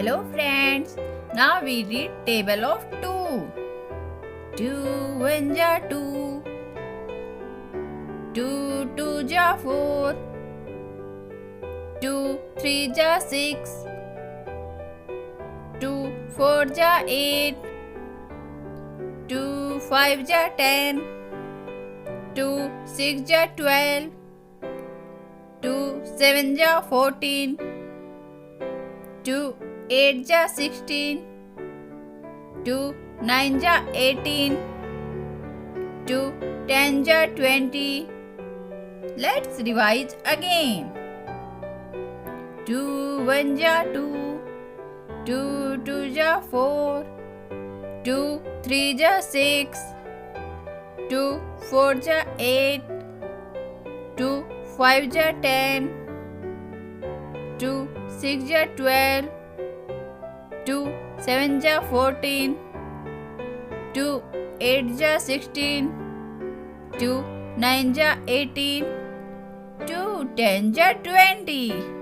Hello friends, now we read table of 2. 2 1 ja 2, 2 2 ja 4, 2 3 ja 6, 2 4 ja 8, 2 5 ja 10, 2 6 ja 12, 2 7 ja 14, 2 8 ja 16, 2 9 ja 18, 2 10 ja 20. Let's revise again. 2 1 ja 2, 2 2 ja 4, 2 3 ja 6, 2 4 ja 8, 2 5 ja 10, 2 6 ja 12, 2 7 ja 14, 2 8 ja 16, 2 9 ja 18, 2 10 ja 20.